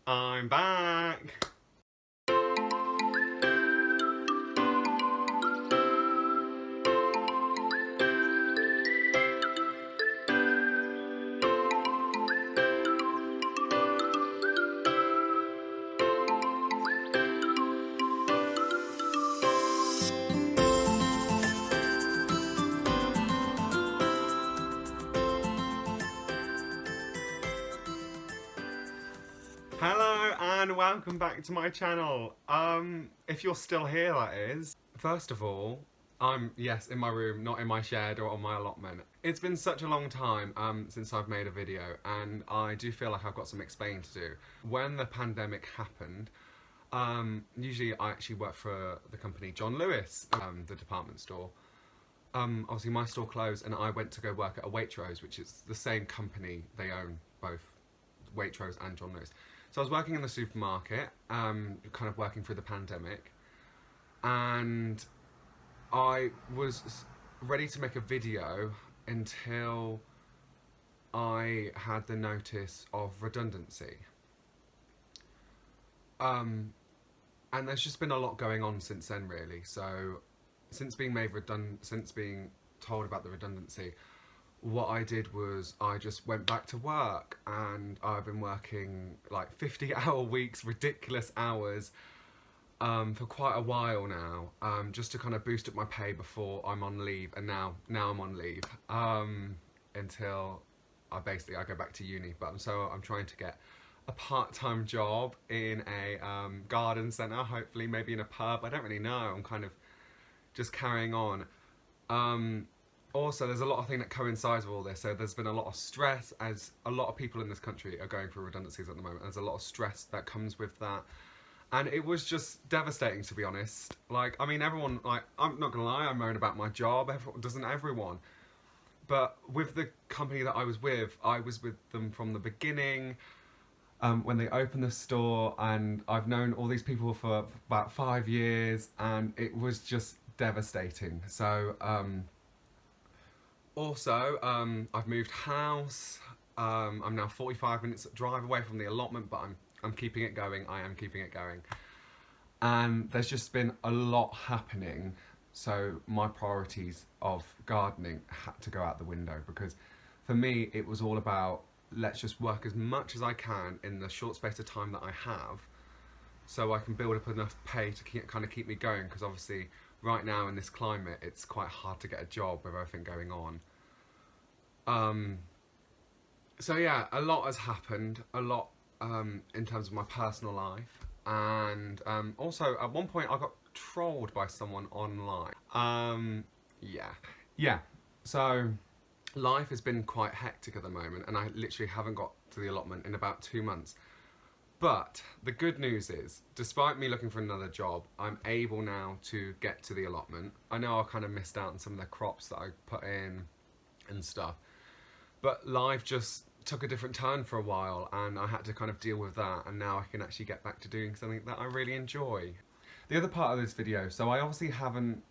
I'm back! Hello and welcome back to my channel. If you're still here, that is. First of all, I'm, yes, in my room, not in my shed or on my allotment. It's been such a long time since I've made a video, and I do feel like I've got some explaining to do. When the pandemic happened, usually I actually work for the company John Lewis, the department store. Obviously my store closed and I went to go work at a Waitrose, which is the same company. They own both Waitrose and John Lewis. So I was working in the supermarket, kind of working through the pandemic, and I was ready to make a video until I had the notice of redundancy. And there's just been a lot going on since then, really. So since being told about the redundancy, what I did was I just went back to work, and I've been working like 50-hour weeks, ridiculous hours, for quite a while now, just to kind of boost up my pay before I'm on leave. And now I'm on leave until I go back to uni. But so I'm trying to get a part-time job in a garden centre, hopefully maybe in a pub. I don't really know. I'm kind of just carrying on. Also, there's a lot of things that coincides with all this. So there's been a lot of stress, as a lot of people in this country are going through redundancies at the moment. There's a lot of stress that comes with that. And it was just devastating, to be honest. Like, I mean, everyone, like, I'm not gonna lie, I moan about my job. Doesn't everyone? But with the company that I was with them from the beginning, when they opened the store, and I've known all these people for about 5 years, and it was just devastating. So, also, I've moved house. I'm now 45 minutes drive away from the allotment, but I'm keeping it going. I am keeping it going. And there's just been a lot happening. So my priorities of gardening had to go out the window, because for me, it was all about, let's just work as much as I can in the short space of time that I have, so I can build up enough pay to kind of keep me going, because obviously right now in this climate it's quite hard to get a job with everything going on. So yeah, a lot has happened, a lot in terms of my personal life, and also at one point I got trolled by someone online. Yeah, so life has been quite hectic at the moment, and I literally haven't got to the allotment in about 2 months. But the good news is, despite me looking for another job, I'm able now to get to the allotment. I know I kind of missed out on some of the crops that I put in and stuff, but life just took a different turn for a while, and I had to kind of deal with that, and now I can actually get back to doing something that I really enjoy. The other part of this video, so I obviously haven't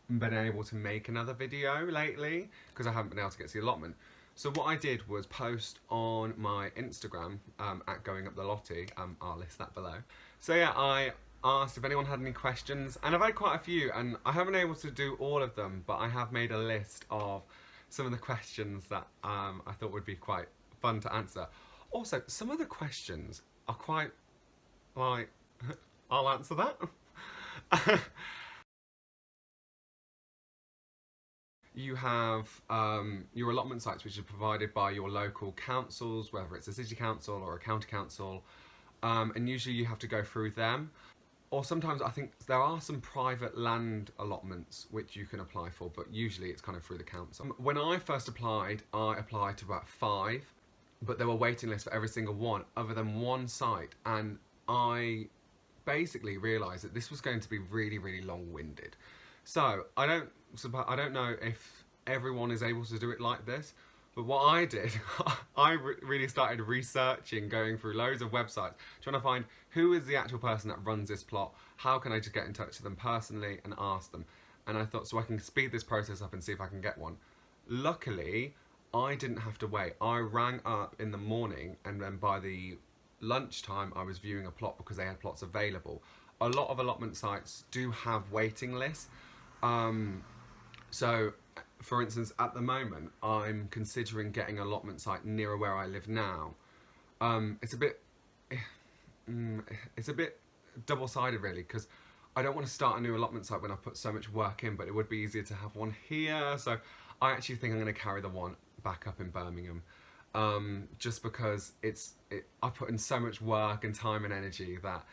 been able to make another video lately because I haven't been able to get to the allotment. So what I did was post on my Instagram, at Going Up the Lottie. I'll list that below. So yeah, I asked if anyone had any questions, and I've had quite a few, and I haven't been able to do all of them, but I have made a list of some of the questions that I thought would be quite fun to answer. Also, some of the questions are quite, like, I'll answer that. You have your allotment sites, which are provided by your local councils, whether it's a city council or a county council, and usually you have to go through them. Or sometimes I think there are some private land allotments which you can apply for, but usually it's kind of through the council. When I first applied, I applied to about 5, but there were waiting lists for every single one other than one site, and I basically realised that this was going to be really, really long-winded. So I don't know if everyone is able to do it like this, but what I did, I really started researching, going through loads of websites, trying to find who is the actual person that runs this plot, how can I just get in touch with them personally and ask them. And I thought, so I can speed this process up and see if I can get one. Luckily, I didn't have to wait. I rang up in the morning, and then by the lunchtime I was viewing a plot because they had plots available. A lot of allotment sites do have waiting lists. So, for instance, at the moment, I'm considering getting an allotment site nearer where I live now. It's a bit, it's a bit double-sided really, because I don't want to start a new allotment site when I put so much work in, but it would be easier to have one here. So I actually think I'm going to carry the one back up in Birmingham, just because I put in so much work and time and energy that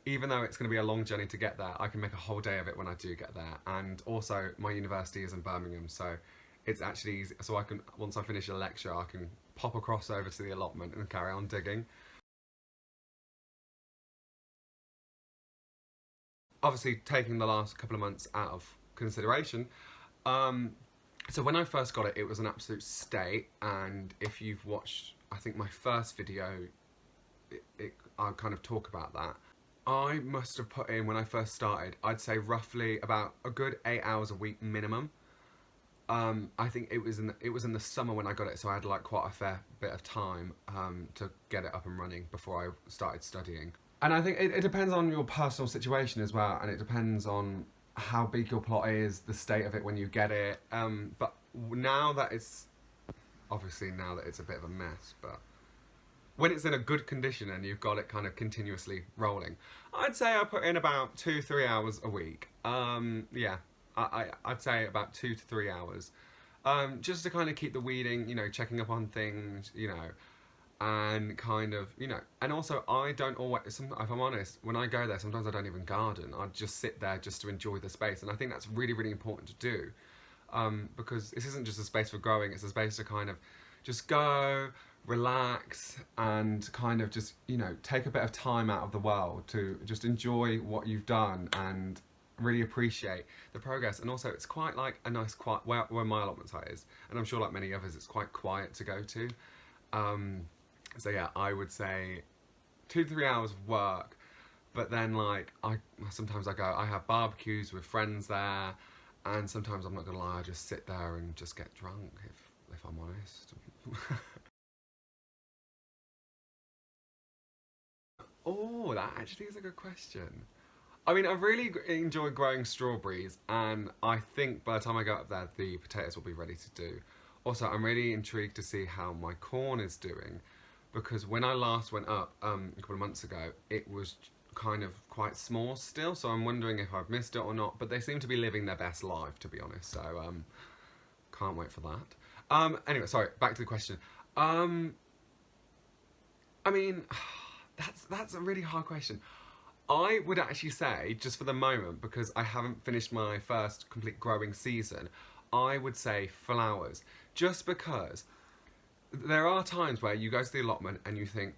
even though it's going to be a long journey to get there, I can make a whole day of it when I do get there. And also, my university is in Birmingham, so it's actually easy. So I can, once I finish a lecture, I can pop across over to the allotment and carry on digging. Obviously, taking the last couple of months out of consideration, so when I first got it, it was an absolute state. And if you've watched, I think my first video, I'll kind of talk about that. I must have put in, when I first started, I'd say roughly about a good 8 hours a week minimum. I think it was in the summer when I got it, so I had like quite a fair bit of time to get it up and running before I started studying. And I think it depends on your personal situation as well, and it depends on how big your plot is, the state of it when you get it. But now that it's a bit of a mess, but when it's in a good condition and you've got it kind of continuously rolling, I'd say I put in about 2-3 hours a week. Yeah, I'd say about 2 to 3 hours, just to kind of keep the weeding, checking up on things, and kind of, and also I don't always, if I'm honest, when I go there, sometimes I don't even garden. I just sit there just to enjoy the space, and I think that's really, really important to do, because this isn't just a space for growing, it's a space to kind of just go, relax, and kind of just, take a bit of time out of the world to just enjoy what you've done and really appreciate the progress. And also, it's quite like a nice quiet, where my allotment site is, and I'm sure like many others, it's quite quiet to go to. So yeah, I would say 2 to 3 hours of work, but then like sometimes I have barbecues with friends there, and sometimes, I'm not gonna lie, I just sit there and just get drunk, if I'm honest. Oh, that actually is a good question. I mean, I really enjoy growing strawberries, and I think by the time I go up there, the potatoes will be ready to do. Also, I'm really intrigued to see how my corn is doing, because when I last went up a couple of months ago, it was kind of quite small still, so I'm wondering if I've missed it or not, but they seem to be living their best life, to be honest, so can't wait for that. Anyway, sorry, back to the question. I mean, that's a really hard question. I would actually say, just for the moment, because I haven't finished my first complete growing season, I would say flowers. Just because there are times where you go to the allotment and you think,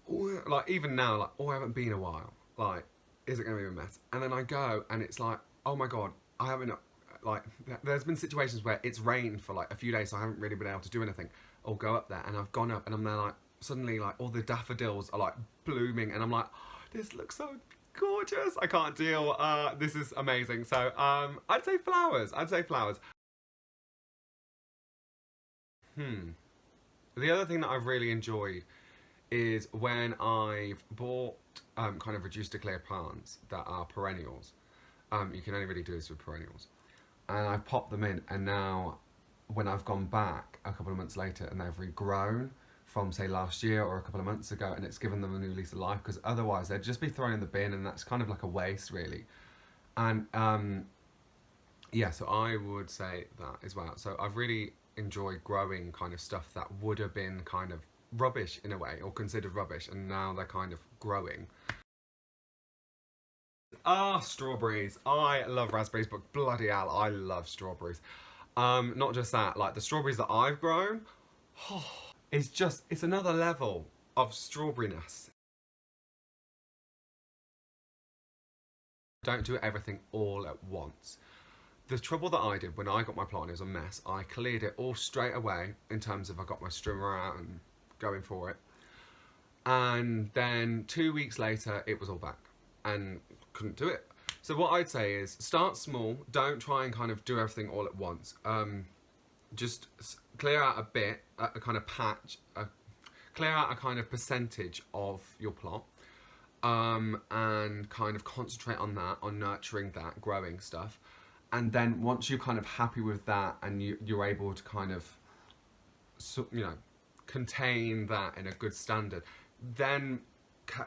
oh, like even now, like, oh, I haven't been a while. Like, is it going to be a mess? And then I go and it's like, oh my God, I haven't, like, there's been situations where it's rained for like a few days, so I haven't really been able to do anything. Or go up there and I've gone up and I'm there like, suddenly like all the daffodils are like blooming and I'm like, oh, this looks so gorgeous. I can't deal. This is amazing. So I'd say flowers. The other thing that I've really enjoyed is when I've bought kind of reduced to clear plants that are perennials. You can only really do this with perennials. And I've popped them in, and now when I've gone back a couple of months later and they've regrown from say last year or a couple of months ago, and it's given them a new lease of life, because otherwise they'd just be thrown in the bin, and that's kind of like a waste really. And yeah, so I would say that as well. So I've really enjoyed growing kind of stuff that would have been kind of rubbish in a way, or considered rubbish, and now they're kind of growing. Strawberries. I love raspberries, but bloody hell, I love strawberries. Not just that, like the strawberries that I've grown, it's another level of strawberryness. Don't do everything all at once. The trouble that I did when I got my plant, it was a mess. I cleared it all straight away in terms of I got my strimmer out and going for it. And then 2 weeks later, it was all back and couldn't do it. So what I'd say is start small. Don't try and kind of do everything all at once. Just clear out a bit, a kind of patch, clear out a kind of percentage of your plot, and kind of concentrate on that, on nurturing that, growing stuff. And then once you're kind of happy with that and you're able to kind of, contain that in a good standard, then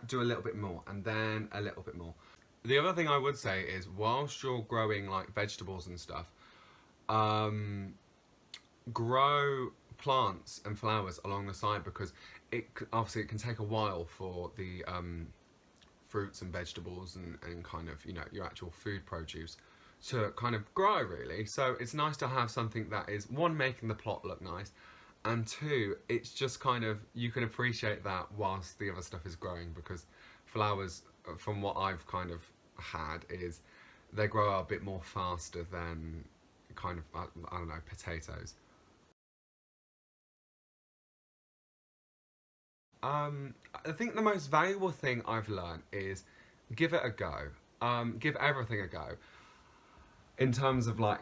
do a little bit more and then a little bit more. The other thing I would say is, whilst you're growing like vegetables and stuff, grow plants and flowers along the side, because obviously it can take a while for the fruits and vegetables and kind of, your actual food produce to kind of grow, really. So it's nice to have something that is, one, making the plot look nice, and two, it's just kind of, you can appreciate that whilst the other stuff is growing, because flowers, from what I've kind of had, is they grow a bit more faster than kind of, I don't know, potatoes. I think the most valuable thing I've learned is give it a go. Give everything a go. In terms of like,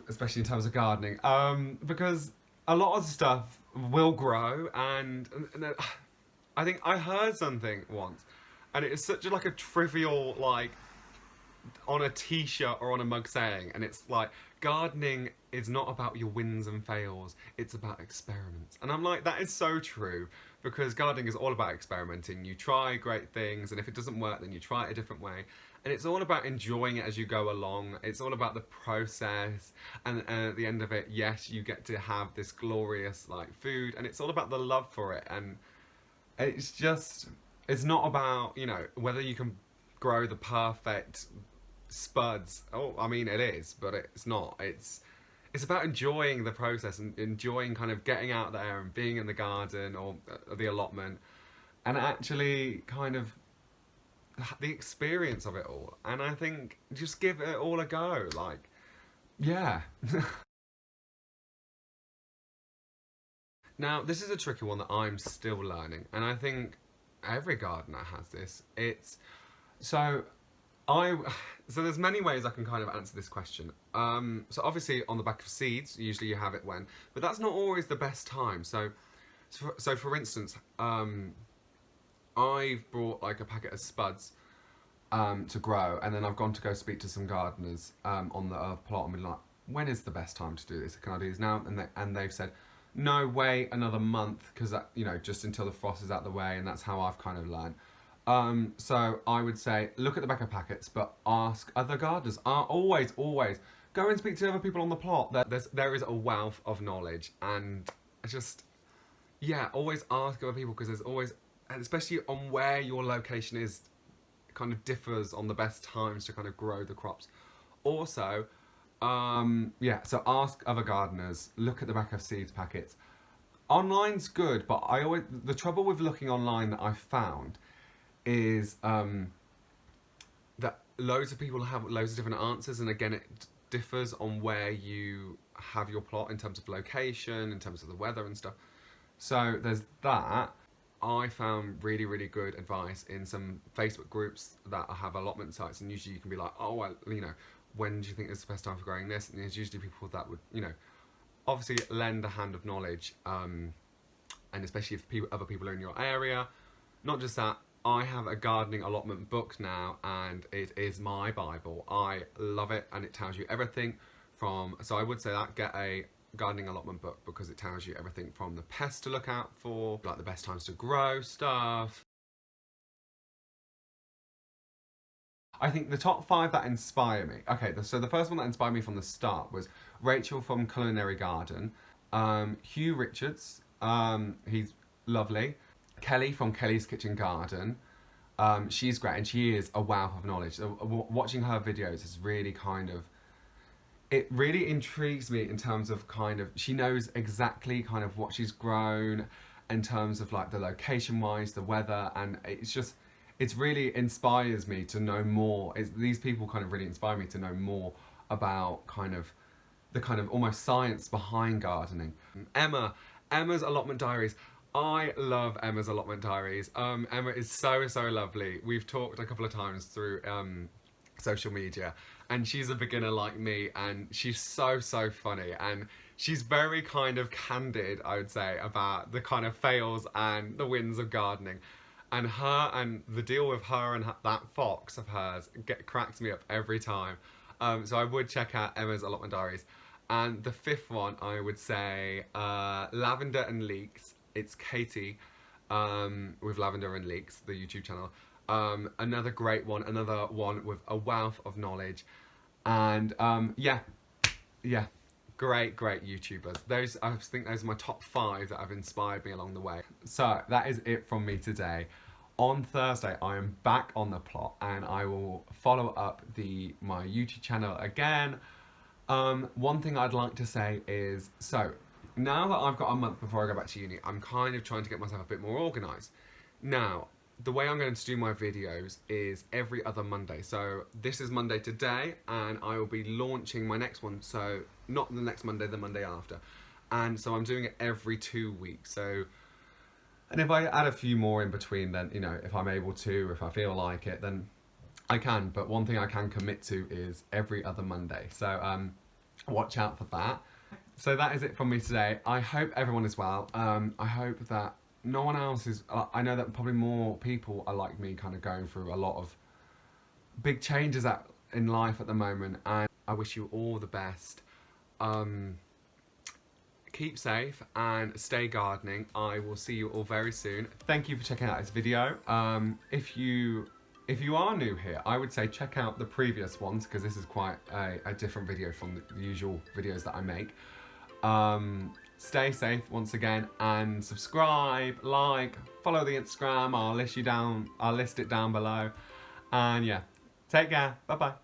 especially in terms of gardening, because a lot of stuff will grow, and I think I heard something once, and it is such like a trivial, like, on a t-shirt or on a mug saying, and it's like, gardening is not about your wins and fails, it's about experiments. And I'm like, that is so true, because gardening is all about experimenting. You try great things, and if it doesn't work, then you try it a different way, and it's all about enjoying it as you go along. It's all about the process, and at the end of it, yes, you get to have this glorious like food, and it's all about the love for it. And it's just, it's not about, whether you can grow the perfect spuds. Oh, I mean, it is, but it's not. It's about enjoying the process and enjoying kind of getting out there and being in the garden or the allotment, and actually kind of the experience of it all. And I think just give it all a go. Like, yeah. Now, this is a tricky one that I'm still learning, and I think every gardener has this. It's so I so there's many ways I can kind of answer this question. So obviously on the back of seeds, usually you have it when, but that's not always the best time. So for instance, I've brought like a packet of spuds to grow, and then I've gone to go speak to some gardeners on the plot and been like, when is the best time to do this? Can I do this now? And they've said, no, wait another month, because just until the frost is out the way, and that's how I've kind of learned. So I would say, look at the back of packets, but ask other gardeners. Always go and speak to other people on the plot. There is a wealth of knowledge, and just, yeah, always ask other people, because there's always, and especially on where your location is, kind of differs on the best times to kind of grow the crops. Also, so ask other gardeners, look at the back of seeds packets. Online's good, but the trouble with looking online that I've found is that loads of people have loads of different answers, and again, it differs on where you have your plot in terms of location, in terms of the weather and stuff. So there's that. I found really, really good advice in some Facebook groups that have allotment sites, and usually you can be like, oh, well, when do you think is the best time for growing this? And there's usually people that would, obviously lend a hand of knowledge, and especially if other people are in your area. Not just that, I have a gardening allotment book now, and it is my Bible. I love it, and it tells you everything from, so I would say that, get a gardening allotment book, because it tells you everything from the pests to look out for, like the best times to grow stuff. I think the top 5 that inspire me. Okay, so the first one that inspired me from the start was Rachel from Culinary Garden, Hugh Richards, he's lovely, Kelly from Kelly's Kitchen Garden. She's great, and she is a wealth of knowledge. So, watching her videos is really kind of, it really intrigues me in terms of kind of, she knows exactly kind of what she's grown in terms of like the location wise, the weather, and it's really inspires me to know more. These people kind of really inspire me to know more about kind of the kind of almost science behind gardening. Emma's allotment diaries. I love Emma's allotment diaries. Emma is so lovely. We've talked a couple of times through social media, and she's a beginner like me, and she's so funny, and she's very kind of candid, I would say, about the kind of fails and the wins of gardening. And the deal with her and that fox of hers cracks me up every time. So I would check out Emma's Allotment Diaries. And the fifth one, I would say, Lavender and Leeks. It's Katie with Lavender and Leeks, the YouTube channel. Another great one, another one with a wealth of knowledge. And yeah, great YouTubers. I think those are my top 5 that have inspired me along the way. So that is it from me today. On Thursday, I am back on the plot, and I will follow up my YouTube channel again. One thing I'd like to say is, so now that I've got a month before I go back to uni, I'm kind of trying to get myself a bit more organised. Now, the way I'm going to do my videos is every other Monday. So this is Monday today, and I will be launching my next one. So not the next Monday, the Monday after. And so I'm doing it every 2 weeks. So, and if I add a few more in between, then, you know, if I'm able to, if I feel like it, then I can. But one thing I can commit to is every other Monday. So watch out for that. So that is it from me today. I hope everyone is well. I hope that no one else is. I know that probably more people are like me, kind of going through a lot of big changes in life at the moment, and I wish you all the best. Keep safe and stay gardening. I will see you all very soon. Thank you for checking out this video. If you are new here, I would say check out the previous ones, because this is quite a different video from the usual videos that I make. Stay safe once again, and subscribe, like, follow the Instagram. I'll list it down below. And yeah, take care. Bye bye.